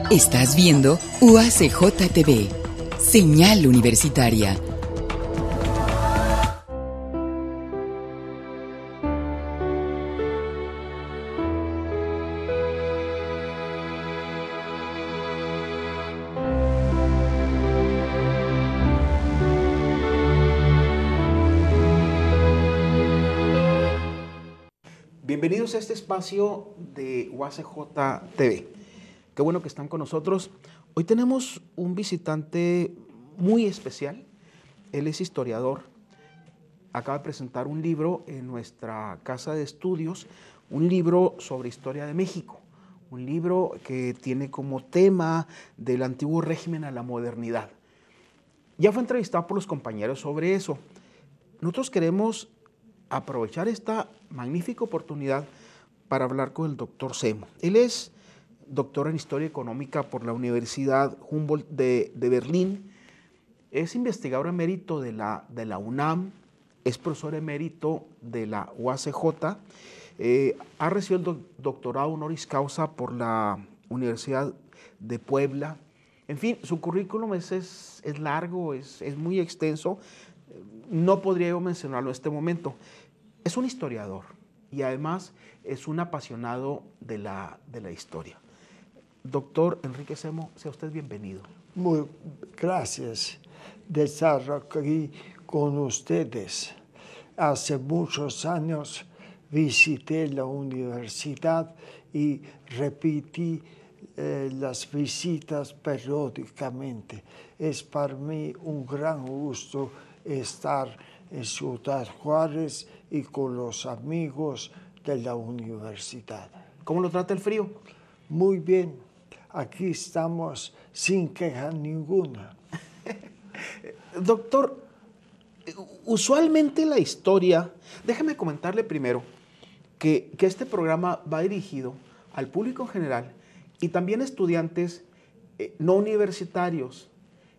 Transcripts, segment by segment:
Estás viendo UACJ TV, señal universitaria. Bienvenidos a este espacio de UACJ TV. Qué bueno que están con nosotros. Hoy tenemos un visitante muy especial. Él es historiador. Acaba de presentar un libro en nuestra casa de estudios, un libro sobre historia de México, un libro que tiene como tema del antiguo régimen a la modernidad. Ya fue entrevistado por los compañeros sobre eso. Nosotros queremos aprovechar esta magnífica oportunidad para hablar con el doctor Semo. Él es doctor en Historia Económica por la Universidad Humboldt de Berlín, es investigador emérito de la UNAM, es profesor emérito de la UACJ, ha recibido el doctorado honoris causa por la Universidad de Puebla. En fin, su currículum es largo, es muy extenso. No podría yo mencionarlo en este momento. Es un historiador y además es un apasionado de la historia. Doctor Enrique Semo, sea usted bienvenido. Muy gracias de estar aquí con ustedes. Hace muchos años visité la universidad y repetí las visitas periódicamente. Es para mí un gran gusto estar en Ciudad Juárez y con los amigos de la universidad. ¿Cómo lo trata el frío? Muy bien, aquí estamos sin queja ninguna. Doctor, usualmente la historia, déjeme comentarle primero que este programa va dirigido al público en general y también a estudiantes no universitarios,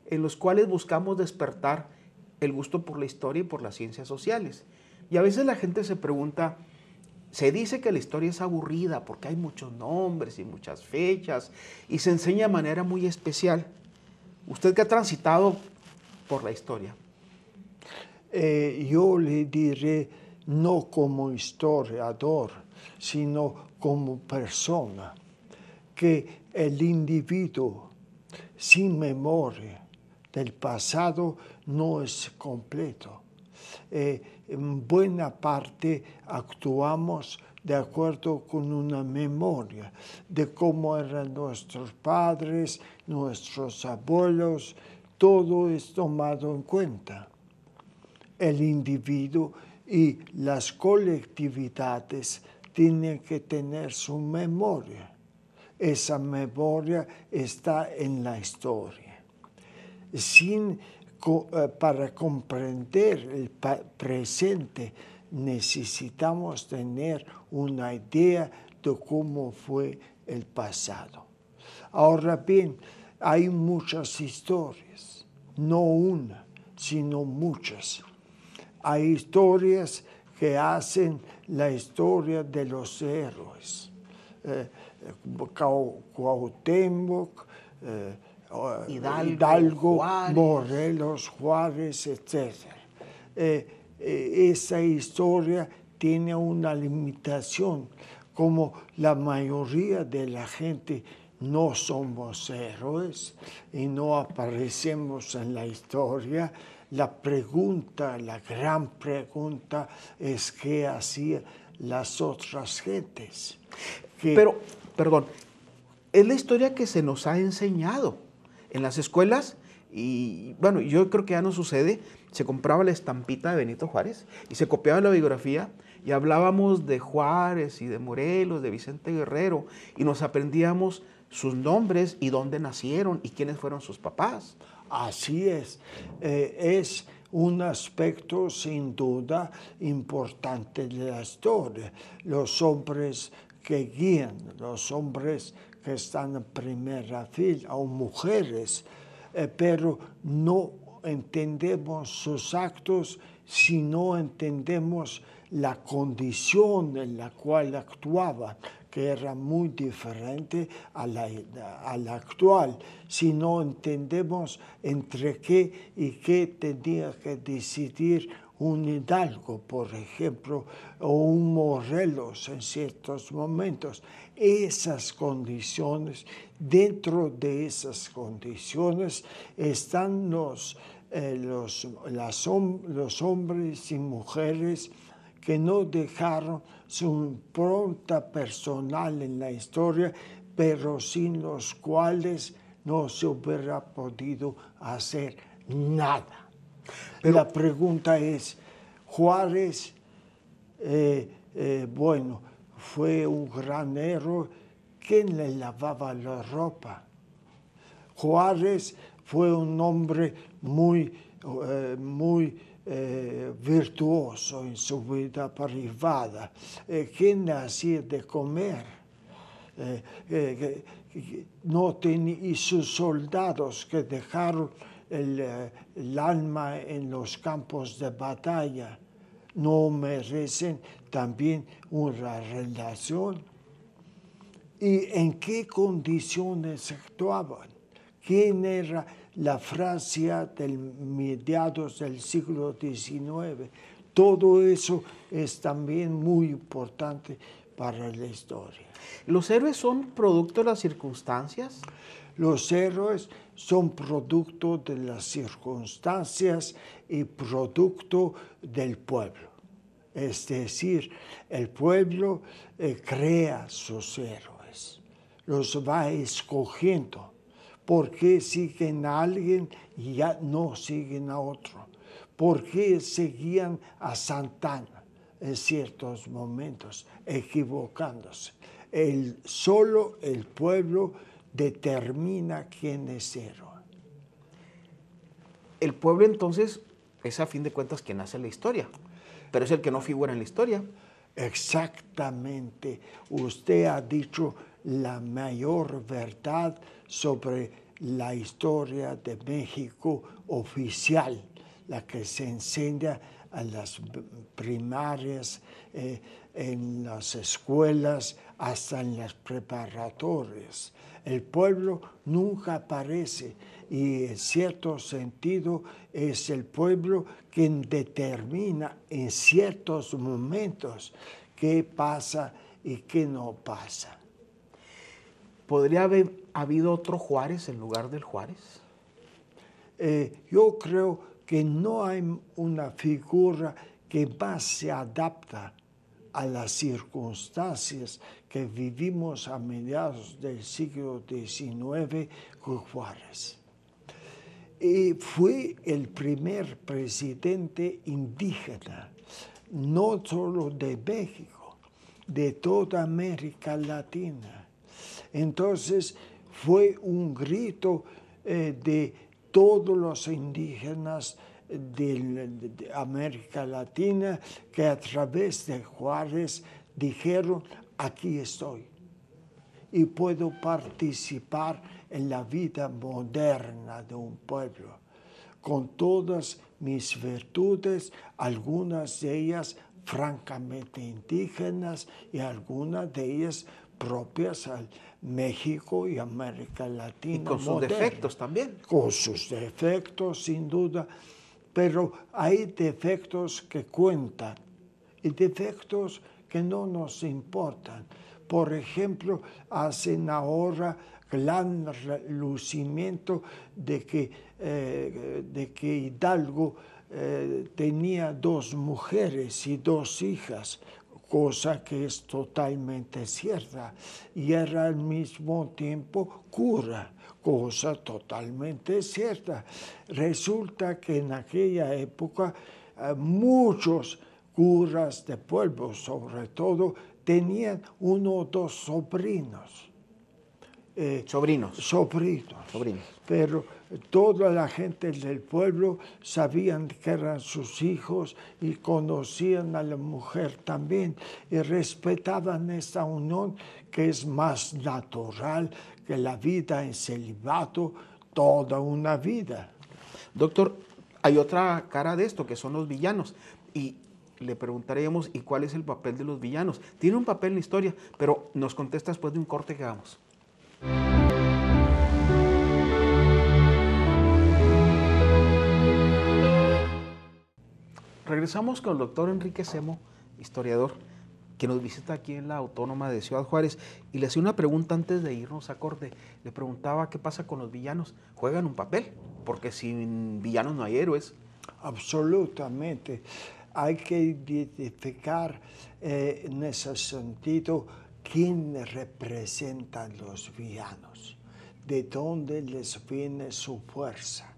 en los cuales buscamos despertar el gusto por la historia y por las ciencias sociales. Y a veces la gente se pregunta, se dice que la historia es aburrida porque hay muchos nombres y muchas fechas y se enseña de manera muy especial. Usted que ha transitado por la historia. Yo le diré no como historiador, sino como persona, que el individuo sin memoria del pasado no es completo. En buena parte actuamos de acuerdo con una memoria de cómo eran nuestros padres, nuestros abuelos, todo es tomado en cuenta. El individuo y las colectividades tienen que tener su memoria. Esa memoria está en la historia. Para comprender el presente necesitamos tener una idea de cómo fue el pasado. Ahora bien, hay muchas historias, no una, sino muchas. Hay historias que hacen la historia de los héroes. Cuauhtémoc, Hidalgo, Juárez, Morelos, Juárez, etc. Esa historia tiene una limitación, como la mayoría de la gente no somos héroes y no aparecemos en la historia. La gran pregunta es qué hacían las otras gentes. Pero, perdón, es la historia que se nos ha enseñado en las escuelas y, bueno, yo creo que ya no sucede. Se compraba la estampita de Benito Juárez y se copiaba la biografía y hablábamos de Juárez y de Morelos, de Vicente Guerrero y nos aprendíamos sus nombres y dónde nacieron y quiénes fueron sus papás. Así es un aspecto sin duda importante de la historia. Los hombres que guían, los hombres que están en primera fila, o mujeres, pero no entendemos sus actos si no entendemos la condición en la cual actuaban, que era muy diferente a la actual. Si no entendemos entre qué y qué tenía que decidir un hidalgo, por ejemplo, o un Morelos en ciertos momentos. Esas condiciones, dentro de esas condiciones están los hombres y mujeres que no dejaron su impronta personal en la historia, pero sin los cuales no se hubiera podido hacer nada. Pero la pregunta es, Juárez, bueno, fue un gran héroe. ¿Quién le lavaba la ropa? Juárez fue un hombre muy virtuoso en su vida privada. ¿Quién le hacía de comer? No tenía, y sus soldados que dejaron el alma en los campos de batalla no merecen también una relación. ¿Y en qué condiciones actuaban? ¿Quién era la Francia del mediados del siglo XIX? Todo eso es también muy importante para la historia. ¿Los héroes son producto de las circunstancias? Los héroes son producto de las circunstancias y producto del pueblo. Es decir, el pueblo crea sus héroes, los va escogiendo. ¿Por qué siguen a alguien y ya no siguen a otro? ¿Por qué seguían a Santana en ciertos momentos, equivocándose? Solo el pueblo determina quién es héroe. El pueblo entonces es a fin de cuentas quien hace la historia, pero es el que no figura en la historia. Exactamente. Usted ha dicho la mayor verdad sobre la historia de México oficial, la que se enseña a las primarias, en las escuelas, hasta en las preparatorias. El pueblo nunca aparece y en cierto sentido es el pueblo quien determina en ciertos momentos qué pasa y qué no pasa. ¿Podría haber habido otro Juárez en lugar del Juárez? Yo creo que no hay una figura que más se adapta a las circunstancias que vivimos a mediados del siglo XIX que Juárez. Y fue el primer presidente indígena, no solo de México, de toda América Latina. Entonces fue un grito de todos los indígenas de América Latina que a través de Juárez dijeron, aquí estoy y puedo participar en la vida moderna de un pueblo, con todas mis virtudes, algunas de ellas francamente indígenas y algunas de ellas propias al México y América Latina. Y con sus moderna. defectos también. Con sus defectos, sin duda, pero hay defectos que cuentan y defectos que no nos importan. Por ejemplo, hacen ahora gran lucimiento de que Hidalgo tenía 2 mujeres y 2 hijas, cosa que es totalmente cierta, y era al mismo tiempo cura, cosa totalmente cierta. Resulta que en aquella época muchos curas de pueblo, sobre todo, tenían 1 o 2 sobrinos. Sobrinos. Pero toda la gente del pueblo sabían que eran sus hijos y conocían a la mujer también y respetaban esta unión que es más natural que la vida en celibato, toda una vida. Doctor, hay otra cara de esto que son los villanos y le preguntaremos ¿y cuál es el papel de los villanos? Tiene un papel en la historia, pero nos contesta después de un corte que hagamos. Regresamos con el doctor Enrique Semo, historiador, que nos visita aquí en la Autónoma de Ciudad Juárez, y le hacía una pregunta antes de irnos a corte. Le preguntaba qué pasa con los villanos. ¿Juegan un papel? Porque sin villanos no hay héroes. Absolutamente. Hay que identificar en ese sentido quién representa a los villanos, de dónde les viene su fuerza,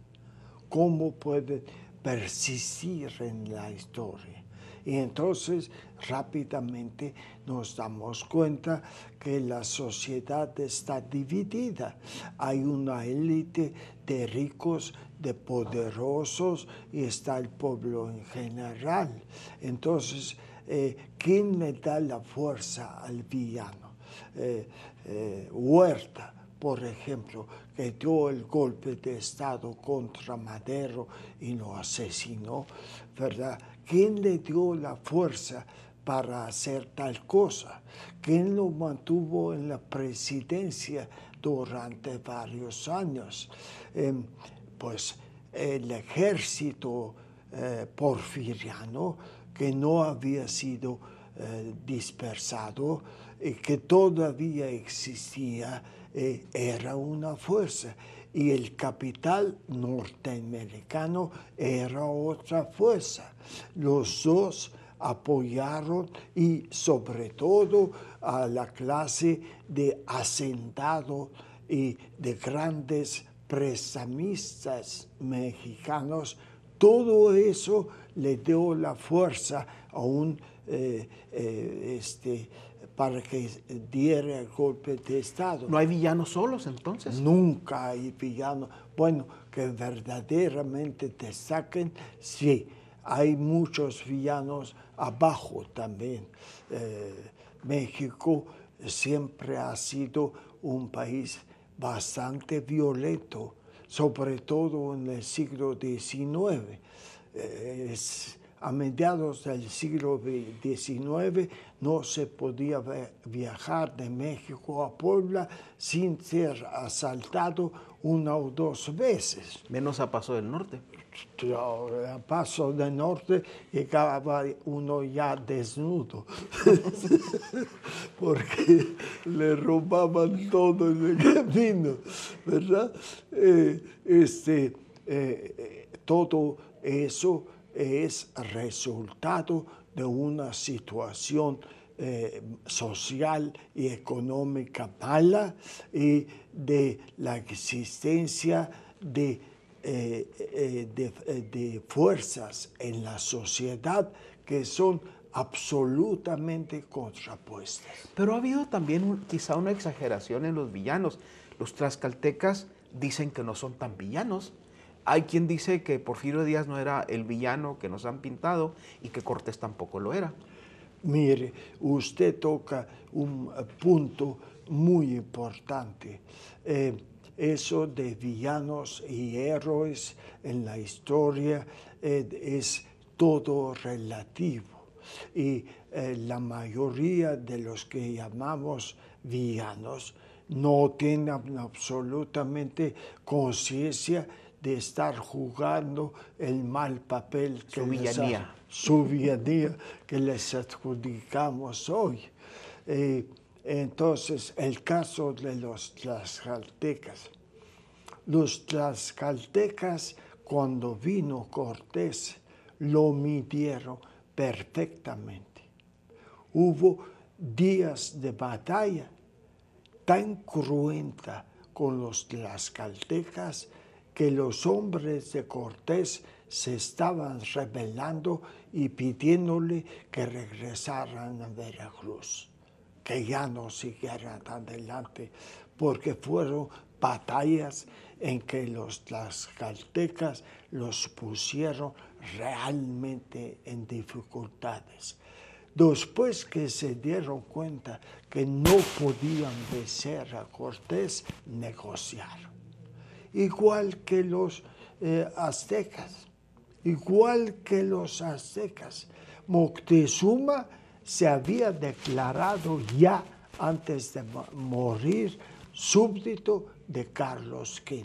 cómo pueden persistir en la historia. Y entonces rápidamente nos damos cuenta que la sociedad está dividida. Hay una élite de ricos, de poderosos, y está el pueblo en general. Entonces, ¿quién le da la fuerza al villano? Huerta, por ejemplo, que dio el golpe de Estado contra Madero y lo asesinó, ¿verdad? ¿Quién le dio la fuerza para hacer tal cosa? ¿Quién lo mantuvo en la presidencia durante varios años? Pues el ejército porfiriano, que no había sido dispersado y que todavía existía, era una fuerza. Y el capital norteamericano era otra fuerza. Los dos apoyaron, y sobre todo a la clase de hacendado y de grandes prestamistas mexicanos. Todo eso le dio la fuerza a para que diera el golpe de Estado. ¿No hay villanos solos entonces? Nunca hay villanos. Bueno, que verdaderamente destaquen, sí. Hay muchos villanos abajo también. México siempre ha sido un país bastante violento, sobre todo en el siglo XIX. A mediados del siglo XIX no se podía viajar de México a Puebla sin ser asaltado una o dos veces. Menos a Paso del Norte. A Paso del Norte llegaba uno ya desnudo, porque le robaban todo en el camino, ¿verdad? Todo eso es resultado de una situación social y económica mala, y de la existencia de fuerzas en la sociedad que son absolutamente contrapuestas. Pero ha habido también quizá una exageración en los villanos. Los tlaxcaltecas dicen que no son tan villanos. Hay quien dice que Porfirio Díaz no era el villano que nos han pintado y que Cortés tampoco lo era. Mire, usted toca un punto muy importante. Eso de villanos y héroes en la historia es todo relativo. Y la mayoría de los que llamamos villanos no tienen absolutamente conciencia de estar jugando el mal papel que su villanía que les adjudicamos hoy. Entonces, el caso de los tlaxcaltecas. Los tlaxcaltecas, cuando vino Cortés, lo midieron perfectamente. Hubo días de batalla tan cruenta con los tlaxcaltecas que los hombres de Cortés se estaban rebelando y pidiéndole que regresaran a Veracruz, que ya no siguieran adelante, porque fueron batallas en que los tlaxcaltecas los pusieron realmente en dificultades. Después que se dieron cuenta que no podían vencer a Cortés, negociaron. Igual que los aztecas, Moctezuma se había declarado ya antes de morir súbdito de Carlos V.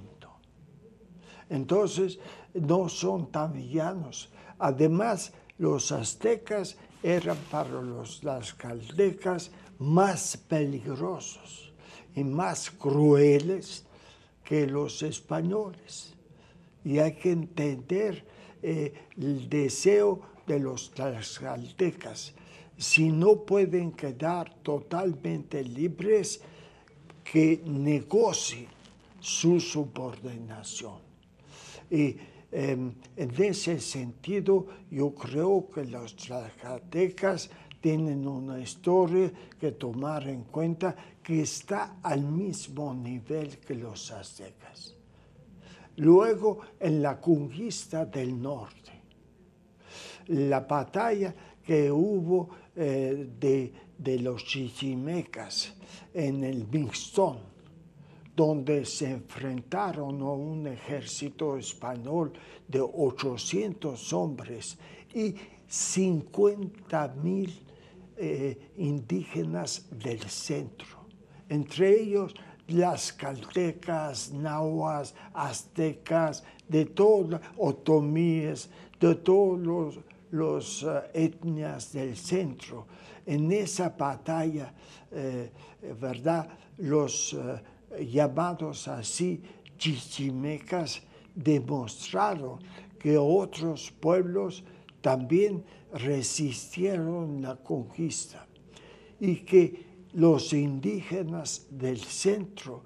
Entonces, no son tan villanos. Además, los aztecas eran para los tlaxcaltecas más peligrosos y más crueles que los españoles. Y hay que entender el deseo de los tlaxcaltecas. Si no pueden quedar totalmente libres, que negocien su subordinación. Y en ese sentido, yo creo que los tlaxcaltecas tienen una historia que tomar en cuenta que está al mismo nivel que los aztecas. Luego, en la conquista del norte, la batalla que hubo de los chichimecas en el Mixtón, donde se enfrentaron a un ejército español de 800 hombres y 50,000 indígenas del centro, entre ellos tlaxcaltecas, nahuas, aztecas, de todas, otomíes, de todas las etnias del centro. En esa batalla, ¿verdad?, los llamados así chichimecas demostraron que otros pueblos también resistieron la conquista y que los indígenas del centro,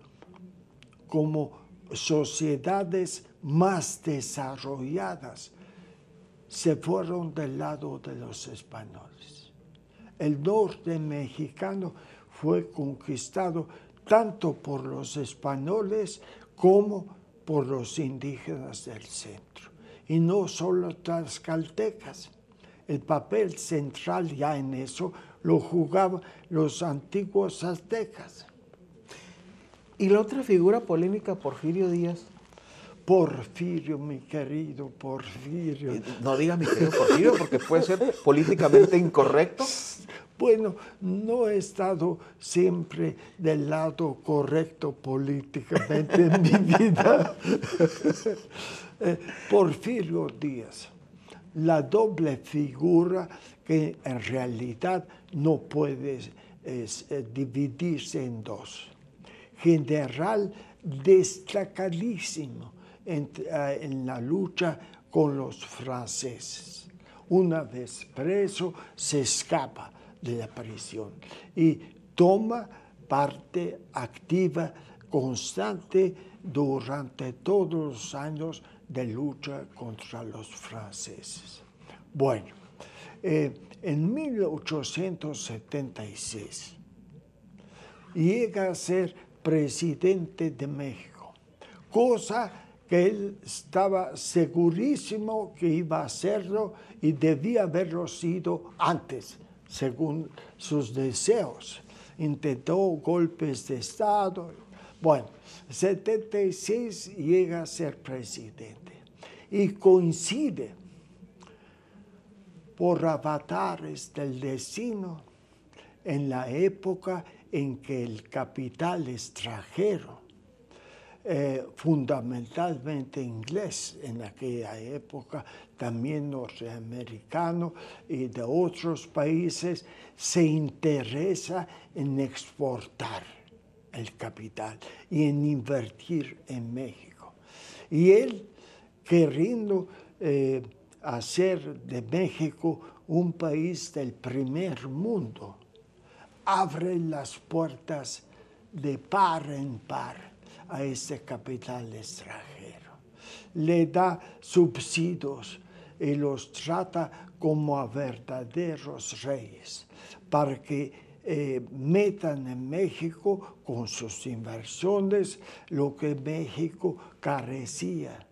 como sociedades más desarrolladas, se fueron del lado de los españoles. El norte mexicano fue conquistado tanto por los españoles como por los indígenas del centro. Y no solo tlaxcaltecas. El papel central ya en eso lo jugaban los antiguos aztecas. Y la otra figura polémica, Porfirio Díaz. Porfirio, mi querido Porfirio. No diga mi querido Porfirio porque puede ser políticamente incorrecto. Bueno, no he estado siempre del lado correcto políticamente en mi vida. Porfirio Díaz, la doble figura que en realidad no puede dividirse en dos. General destacadísimo en la lucha con los franceses. Una vez preso, se escapa de la prisión y toma parte activa, constante, durante todos los años de lucha contra los franceses. Bueno, en 1876 llega a ser presidente de México, cosa que él estaba segurísimo que iba a hacerlo y debía haberlo sido antes, según sus deseos. Intentó golpes de Estado. Bueno, en 76 llega a ser presidente y coincide por avatares del destino en la época en que el capital extranjero, fundamentalmente inglés en aquella época, también norteamericano y de otros países, se interesa en exportar el capital y en invertir en México. Y él, queriendo hacer de México un país del primer mundo, abre las puertas de par en par a ese capital extranjero. Le da subsidios y los trata como a verdaderos reyes para que metan en México con sus inversiones lo que México carecía.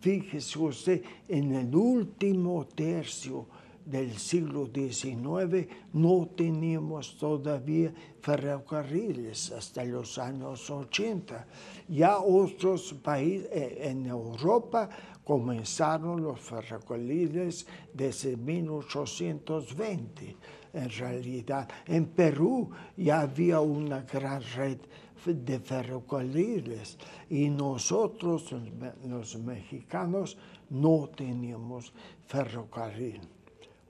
Fíjese usted, en el último tercio del siglo XIX no teníamos todavía ferrocarriles hasta los años 80. Ya otros países en Europa comenzaron los ferrocarriles desde 1820. En realidad, en Perú ya había una gran red de ferrocarriles y nosotros, los mexicanos, no teníamos ferrocarril.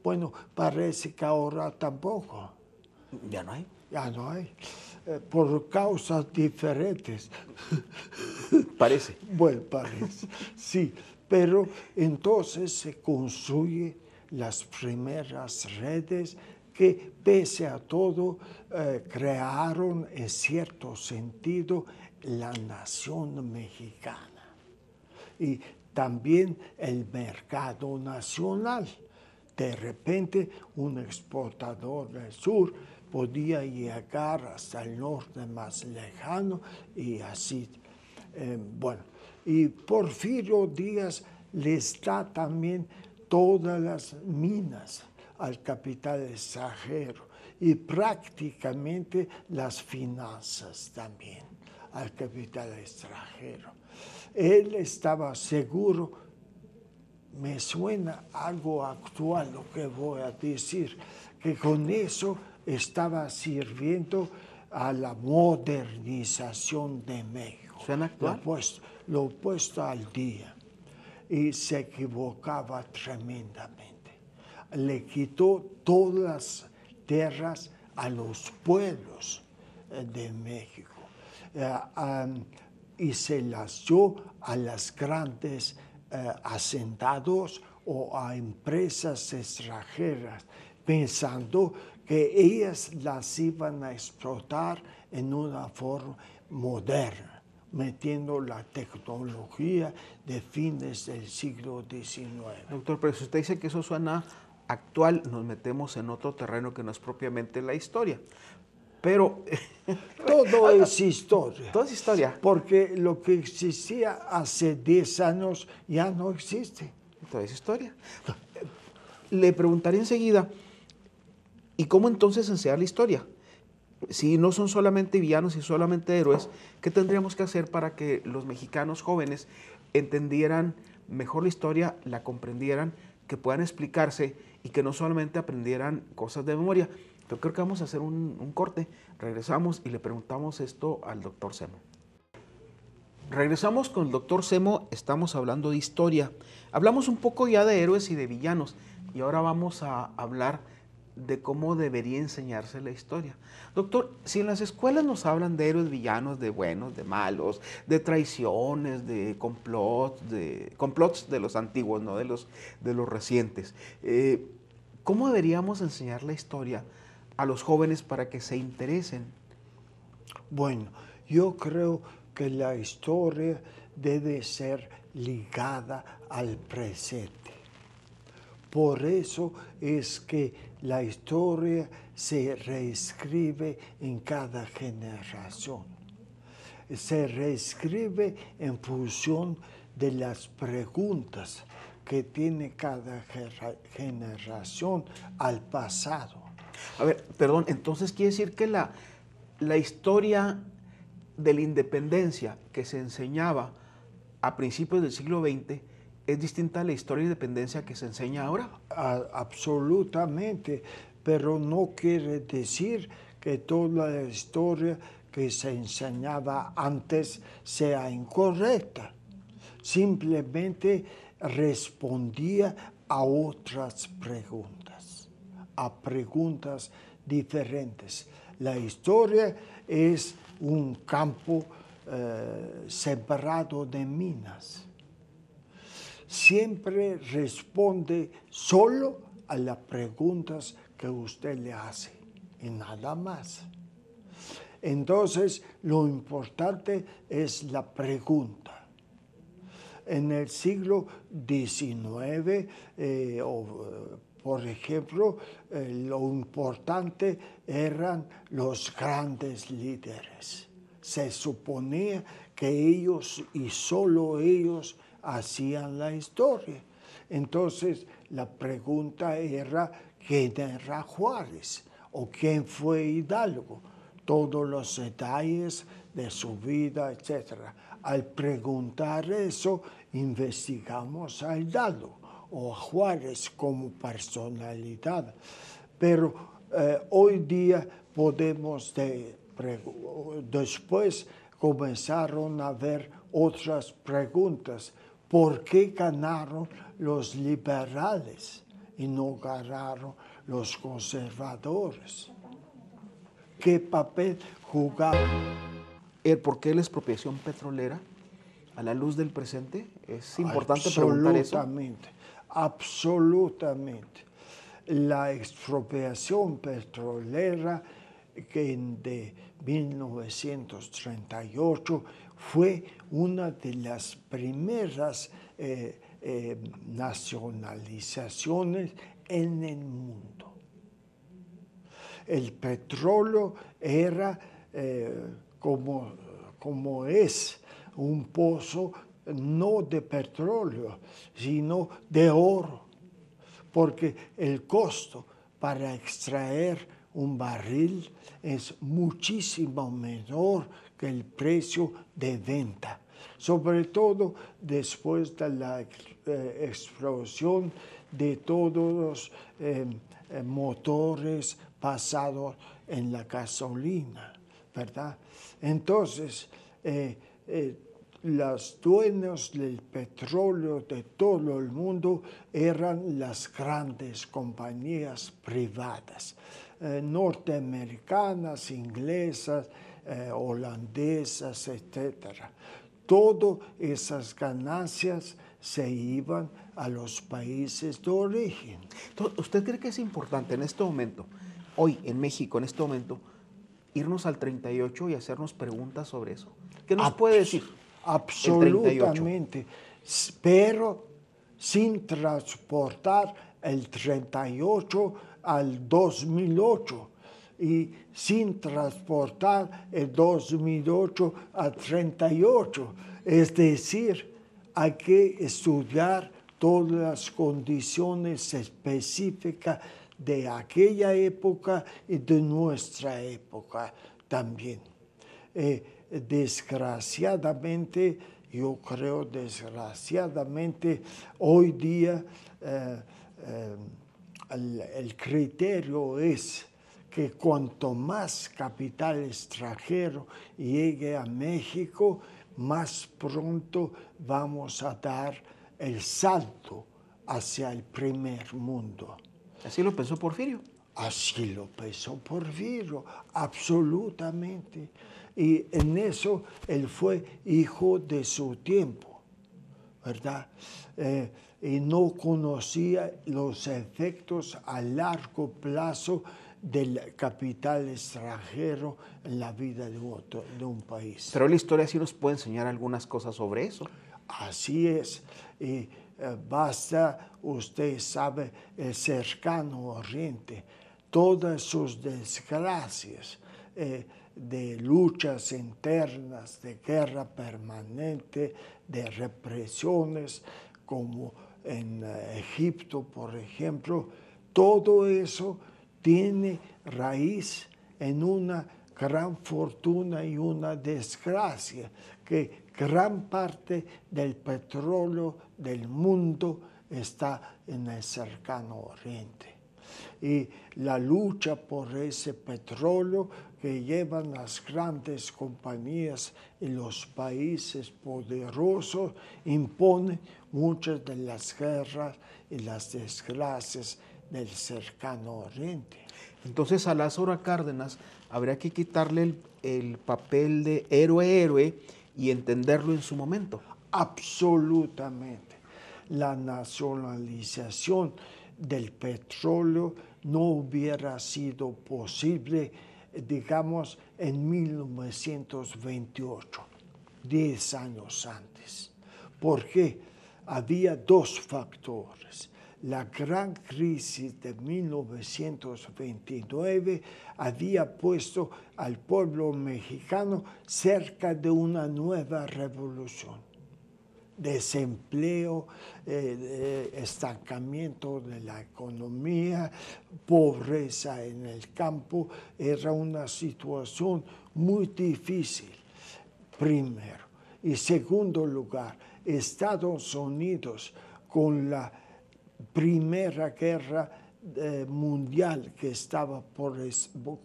Bueno, parece que ahora tampoco. ¿Ya no hay? Ya no hay, por causas diferentes. Parece. Bueno, parece, sí, pero entonces se construyen las primeras redes que, pese a todo, crearon en cierto sentido la nación mexicana y también el mercado nacional. De repente, un exportador del sur podía llegar hasta el norte más lejano y así. Bueno, y Porfirio Díaz les da también todas las minas al capital extranjero y prácticamente las finanzas también al capital extranjero. Él estaba seguro, me suena algo actual lo que voy a decir, que con eso estaba sirviendo a la modernización de México. ¿Suena actual? Lo puesto al día y se equivocaba tremendamente. Le quitó todas las tierras a los pueblos de México y se las dio a las grandes hacendados o a empresas extranjeras, pensando que ellas las iban a explotar en una forma moderna, metiendo la tecnología de fines del siglo XIX. Doctor, pero si usted dice que eso suena actual, nos metemos en otro terreno que no es propiamente la historia. Pero todo es historia. Todo es historia. Porque lo que existía hace 10 años ya no existe. Todo es historia. Le preguntaré enseguida, ¿y cómo entonces enseñar la historia? Si no son solamente villanos y solamente héroes, ¿qué tendríamos que hacer para que los mexicanos jóvenes entendieran mejor la historia, la comprendieran, que puedan explicarse y que no solamente aprendieran cosas de memoria? Yo creo que vamos a hacer un corte, regresamos y le preguntamos esto al doctor Semo. Regresamos con el doctor Semo, estamos hablando de historia. Hablamos un poco ya de héroes y de villanos y ahora vamos a hablar de cómo debería enseñarse la historia. Doctor, si en las escuelas nos hablan de héroes, villanos, de buenos, de malos, de traiciones, de complots de los antiguos, no de los recientes, ¿cómo deberíamos enseñar la historia a los jóvenes para que se interesen? Bueno, yo creo que la historia debe ser ligada al presente. Por eso es que la historia se reescribe en cada generación. Se reescribe en función de las preguntas que tiene cada generación al pasado. A ver, perdón, entonces quiere decir que la historia de la independencia que se enseñaba a principios del siglo XX es distinta a la historia de independencia que se enseña ahora. Absolutamente, pero no quiere decir que toda la historia que se enseñaba antes sea incorrecta. Simplemente respondía a otras preguntas, a preguntas diferentes. La historia es un campo separado de minas. Siempre responde solo a las preguntas que usted le hace y nada más. Entonces, lo importante es la pregunta. En el siglo XIX, por ejemplo, lo importante eran los grandes líderes. Se suponía que ellos y solo ellos hacían la historia. Entonces, la pregunta era, ¿quién era Juárez? ¿O quién fue Hidalgo? Todos los detalles de su vida, etc. Al preguntar eso, investigamos a Hidalgo o a Juárez como personalidad. Pero hoy día podemos, después comenzaron a haber otras preguntas. ¿Por qué ganaron los liberales y no ganaron los conservadores? ¿Qué papel jugaron? ¿Por qué la expropiación petrolera a la luz del presente? Es importante preguntar eso. Absolutamente, absolutamente. La expropiación petrolera de 1938 fue una de las primeras nacionalizaciones en el mundo. El petróleo era como es un pozo no de petróleo, sino de oro, porque el costo para extraer un barril es muchísimo menor que el precio de venta, sobre todo después de la explosión de todos los motores basados en la gasolina, ¿verdad? Entonces, los dueños del petróleo de todo el mundo eran las grandes compañías privadas, norteamericanas, inglesas, holandesas, etc. Todas esas ganancias se iban a los países de origen. ¿Usted cree que es importante en este momento, hoy en México, en este momento, irnos al 38 y hacernos preguntas sobre eso? ¿Qué nos puede decir? Absolutamente, pero sin transportar el 38 al 2008 y sin transportar el 2008 al 38. Es decir, hay que estudiar todas las condiciones específicas de aquella época y de nuestra época también. Desgraciadamente, yo creo desgraciadamente, hoy día el criterio es que cuanto más capital extranjero llegue a México, más pronto vamos a dar el salto hacia el primer mundo. ¿Así lo pensó Porfirio? Así lo pensó Porfirio, absolutamente. Y en eso él fue hijo de su tiempo, ¿verdad? Y no conocía los efectos a largo plazo del capital extranjero en la vida de un país. Pero la historia sí nos puede enseñar algunas cosas sobre eso. Así es. Y basta, usted sabe, el cercano Oriente, todas sus desgracias de luchas internas, de guerra permanente, de represiones, como en Egipto, por ejemplo, todo eso tiene raíz en una gran fortuna y una desgracia, que gran parte del petróleo del mundo está en el cercano Oriente. Y la lucha por ese petróleo que llevan las grandes compañías y los países poderosos impone muchas de las guerras y las desgracias del cercano Oriente. Entonces a Lázaro Cárdenas habría que quitarle el papel de héroe y entenderlo en su momento. Absolutamente. La nacionalización del petróleo no hubiera sido posible, digamos, en 1928, 10 años antes, porque había dos factores. La gran crisis de 1929 había puesto al pueblo mexicano cerca de una nueva revolución. desempleo, estancamiento de la economía, pobreza en el campo. Era una situación muy difícil, primero. Y segundo lugar, Estados Unidos con la Primera Guerra Mundial que estaba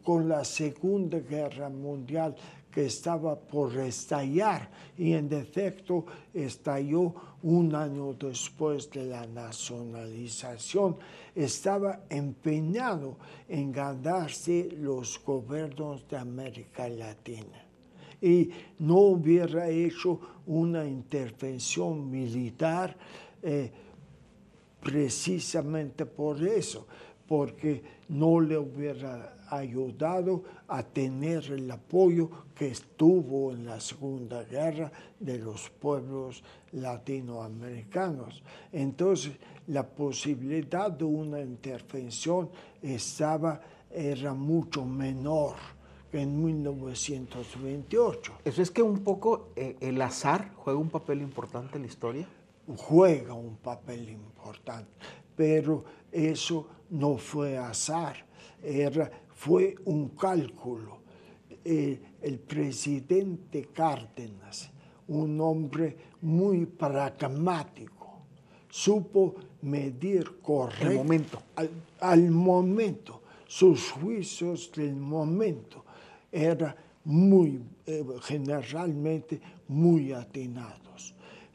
con la Segunda Guerra Mundial que estaba por estallar, y en efecto estalló un año después de la nacionalización. Estaba empeñado en ganarse los gobiernos de América Latina y no hubiera hecho una intervención militar precisamente por eso, porque no le hubiera ayudado a tener el apoyo que estuvo en la Segunda Guerra de los pueblos latinoamericanos. Entonces, la posibilidad de una intervención era mucho menor que en 1928. Eso es que un poco el azar juega un papel importante en la historia. Juega un papel importante, pero eso no fue azar, fue un cálculo. El presidente Cárdenas, un hombre muy pragmático, supo medir correctamente al momento. Sus juicios del momento eran generalmente muy atinados.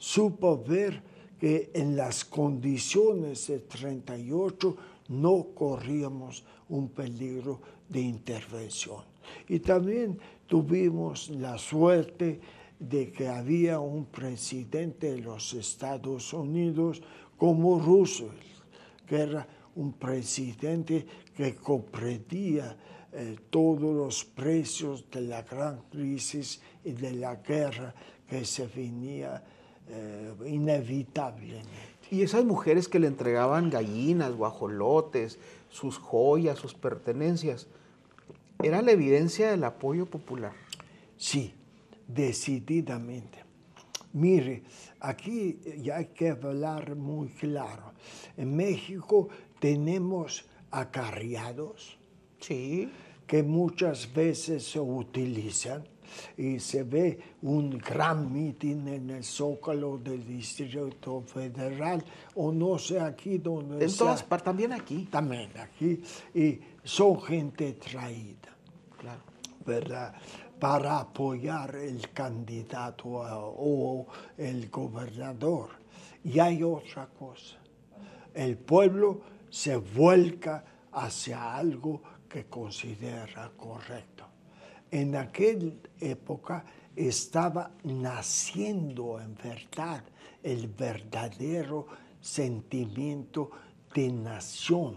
Supo ver que en las condiciones de 38 no corríamos un peligro de intervención. Y también tuvimos la suerte de que había un presidente de los Estados Unidos como Roosevelt, que era un presidente que comprendía todos los precios de la gran crisis y de la guerra que se venía inevitablemente. Y esas mujeres que le entregaban gallinas, guajolotes, sus joyas, sus pertenencias, ¿era la evidencia del apoyo popular? Sí, decididamente. Mire, aquí ya hay que hablar muy claro. En México tenemos acarreados, sí, que muchas veces se utilizan, y se ve un gran mitin en el Zócalo del Distrito Federal, o no sé aquí donde en todas partes, también aquí. También aquí, y son gente traída, claro, ¿verdad?, para apoyar el candidato o el gobernador. Y hay otra cosa, el pueblo se vuelca hacia algo que considera correcto. En aquella época estaba naciendo en verdad el verdadero sentimiento de nación,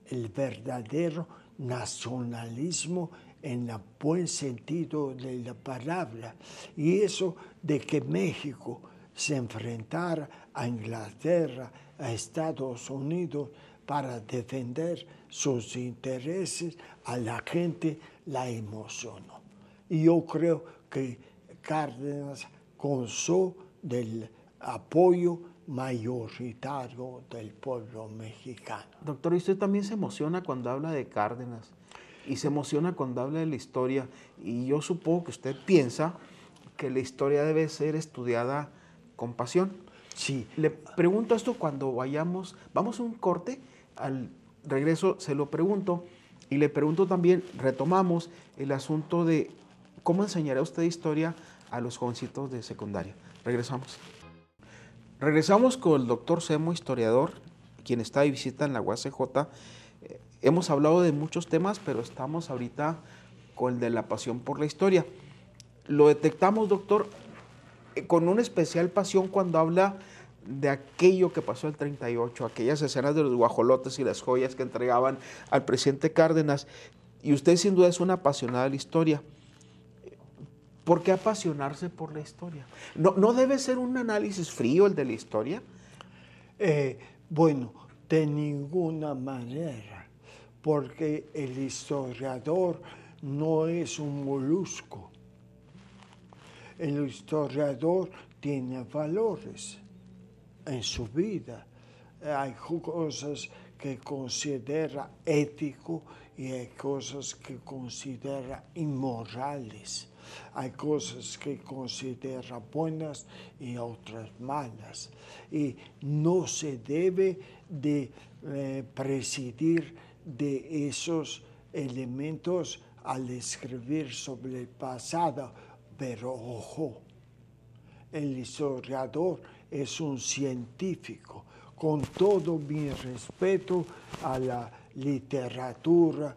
el verdadero nacionalismo en el buen sentido de la palabra. Y eso de que México se enfrentara a Inglaterra, a Estados Unidos, para defender sus intereses, a la gente la emocionó. Y yo creo que Cárdenas gozó del apoyo mayoritario del pueblo mexicano. Doctor, ¿y usted también se emociona cuando habla de Cárdenas? Y se emociona cuando habla de la historia. Y yo supongo que usted piensa que la historia debe ser estudiada con pasión. Sí. Le pregunto esto cuando vamos a un corte, al regreso se lo pregunto, y le pregunto también, retomamos el asunto de cómo enseñará usted historia a los jovencitos de secundaria. Regresamos. Regresamos con el doctor Semo, historiador, quien está de visita en la UACJ. Hemos hablado de muchos temas, pero estamos ahorita con el de la pasión por la historia. Lo detectamos, doctor, con una especial pasión cuando habla de aquello que pasó el 38, aquellas escenas de los guajolotes y las joyas que entregaban al presidente Cárdenas. Y usted sin duda es una apasionada de la historia. ¿Por qué apasionarse por la historia? ¿No debe ser un análisis frío el de la historia? Bueno, de ninguna manera, porque el historiador no es un molusco. El historiador tiene valores en su vida. Hay cosas que considera ético y hay cosas que considera inmorales. Hay cosas que considera buenas y otras malas. Y no se debe de prescindir de esos elementos al escribir sobre el pasado. Pero ojo, el historiador es un científico. Con todo mi respeto a la literatura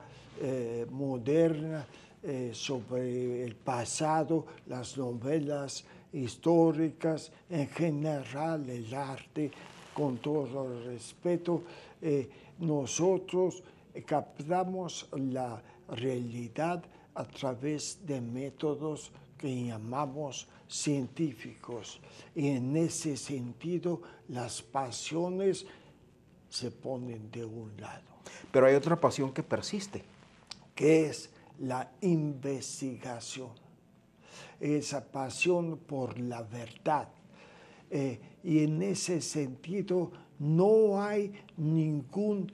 moderna sobre el pasado, las novelas históricas, en general el arte, con todo el respeto, nosotros captamos la realidad a través de métodos que llamamos científicos, y en ese sentido las pasiones se ponen de un lado. Pero hay otra pasión que persiste. Que es la investigación, esa pasión por la verdad. Y en ese sentido no hay ningún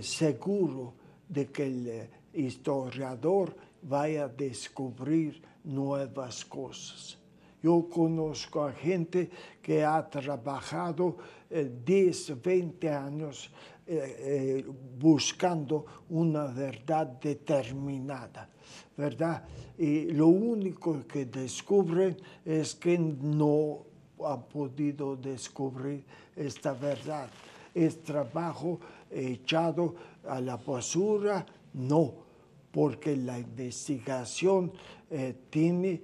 seguro de que el historiador vaya a descubrir nuevas cosas. Yo conozco a gente que ha trabajado 10, 20 años buscando una verdad determinada, ¿verdad? Y lo único que descubren es que no ha podido descubrir esta verdad. ¿Es trabajo echado a la basura? No, porque la investigación tiene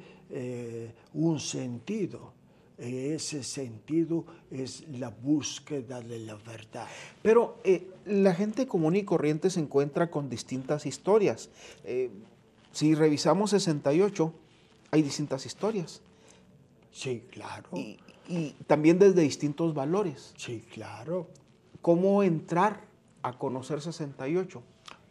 un sentido. Ese sentido es la búsqueda de la verdad. Pero la gente común y corriente se encuentra con distintas historias. Si revisamos 68, hay distintas historias. Sí, claro. Y también desde distintos valores. Sí, claro. ¿Cómo entrar a conocer 68?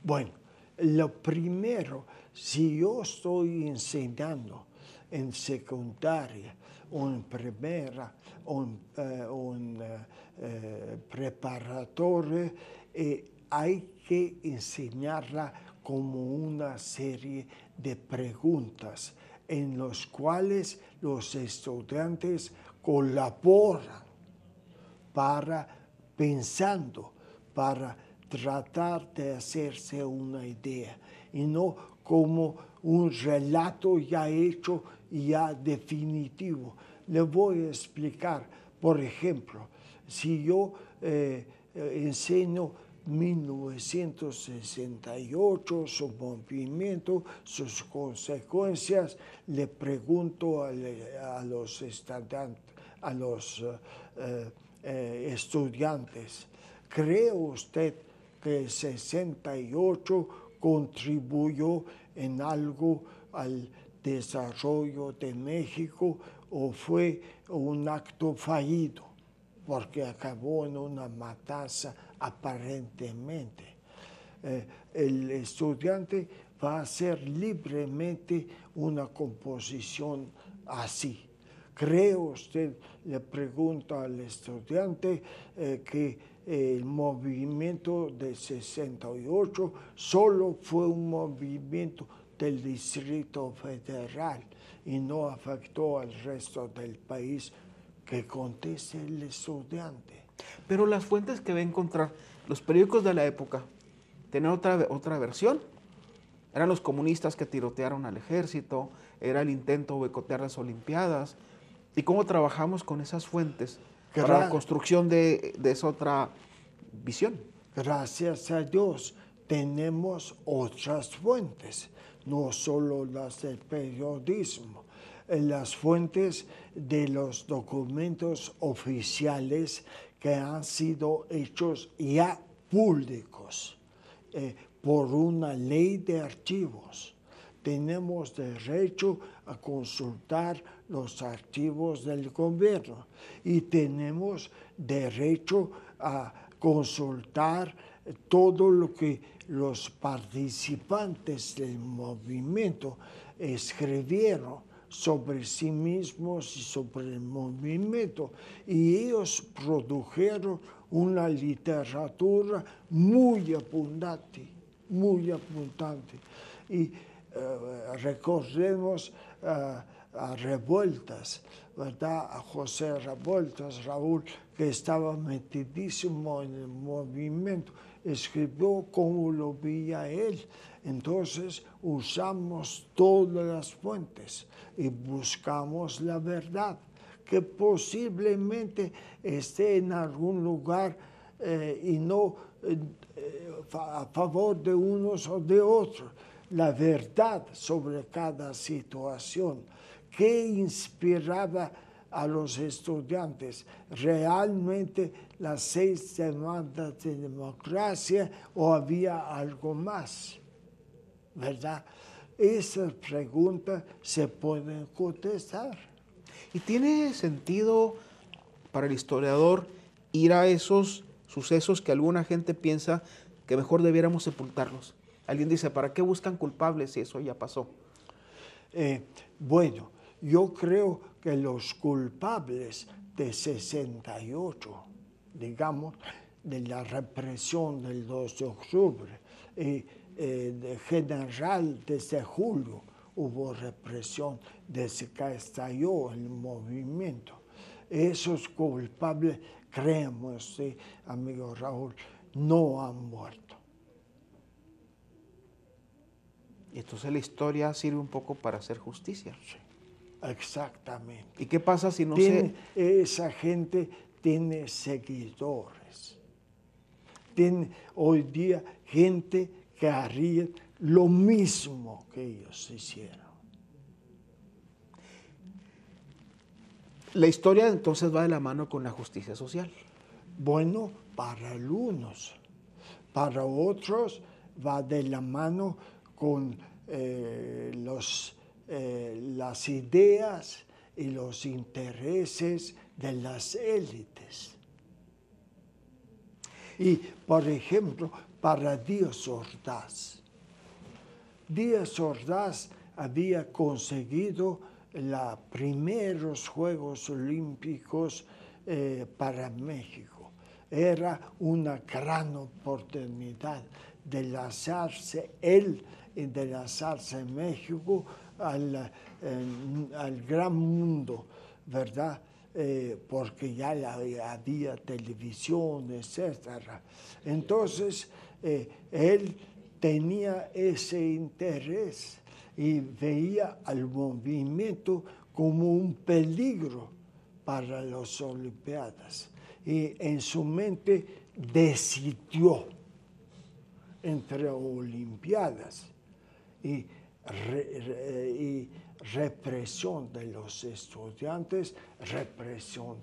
Bueno, lo primero, si yo estoy enseñando en secundaria o en primera o en preparatoria, hay que enseñarla como una serie de preguntas en las cuales los estudiantes colaboran pensando para tratar de hacerse una idea y no como un relato ya hecho y ya definitivo. Le voy a explicar, por ejemplo, si yo enseño 1968, su movimiento, sus consecuencias, le pregunto a los estudiantes, ¿cree usted que el 68 contribuyó en algo al desarrollo de México o fue un acto fallido porque acabó en una matanza aparentemente? El estudiante va a hacer libremente una composición así. ¿Cree usted, le pregunta al estudiante, que el movimiento del 68 solo fue un movimiento del Distrito Federal y no afectó al resto del país? Que conteste el estudiante. Pero las fuentes que va a encontrar, los periódicos de la época, ¿tienen otra versión? Eran los comunistas que tirotearon al ejército, era el intento de boicotear las Olimpiadas. ¿Y cómo trabajamos con esas fuentes para la construcción de esa otra visión? Gracias a Dios tenemos otras fuentes, no solo las del periodismo, las fuentes de los documentos oficiales que han sido hechos ya públicos por una ley de archivos. Tenemos derecho a consultar los archivos del gobierno y tenemos derecho a consultar todo lo que los participantes del movimiento escribieron sobre sí mismos y sobre el movimiento. Y ellos produjeron una literatura muy abundante, muy abundante. Y recordemos a Revueltas, ¿verdad? A José Revueltas, Raúl, que estaba metidísimo en el movimiento, escribió cómo lo veía él. Entonces usamos todas las fuentes y buscamos la verdad, que posiblemente esté en algún lugar y no a favor de unos o de otros. La verdad sobre cada situación. ¿Qué inspiraba a los estudiantes? ¿Realmente las 6 demandas de democracia o había algo más? ¿Verdad? Esas preguntas se pueden contestar. ¿Y tiene sentido para el historiador ir a esos sucesos que alguna gente piensa que mejor debiéramos sepultarlos? Alguien dice, ¿para qué buscan culpables si eso ya pasó? Bueno, yo creo que los culpables de 68, digamos, de la represión del 2 de octubre, de general desde julio hubo represión desde que estalló el movimiento. Esos culpables, creemos, sí, amigo Raúl, no han muerto. Y entonces la historia sirve un poco para hacer justicia. Sí, exactamente. ¿Y qué pasa si no Esa gente tiene seguidores. Tiene hoy día gente que haría lo mismo que ellos hicieron. La historia entonces va de la mano con la justicia social? Bueno, para algunos. Para otros va de la mano con las ideas y los intereses de las élites. Y, por ejemplo, para Díaz Ordaz. Díaz Ordaz había conseguido los primeros Juegos Olímpicos para México. Era una gran oportunidad de lanzarse él y de lanzarse en México al gran mundo, ¿verdad? Porque ya había televisión, etc. Entonces, él tenía ese interés y veía al movimiento como un peligro para las Olimpiadas. Y en su mente decidió entre Olimpiadas y represión de los estudiantes, represión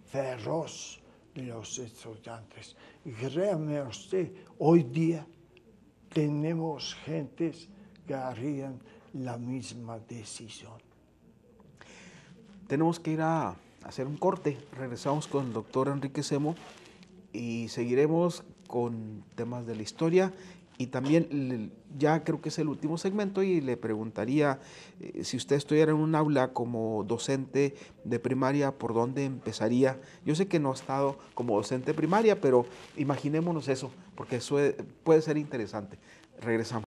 feroz de los estudiantes. Y créame usted, hoy día tenemos gentes que harían la misma decisión. Tenemos que ir a hacer un corte. Regresamos con el doctor Enrique Semo y seguiremos con temas de la historia. Y también ya creo que es el último segmento y le preguntaría si usted estuviera en un aula como docente de primaria, ¿por dónde empezaría? Yo sé que no ha estado como docente de primaria, pero imaginémonos eso, porque eso puede ser interesante. Regresamos.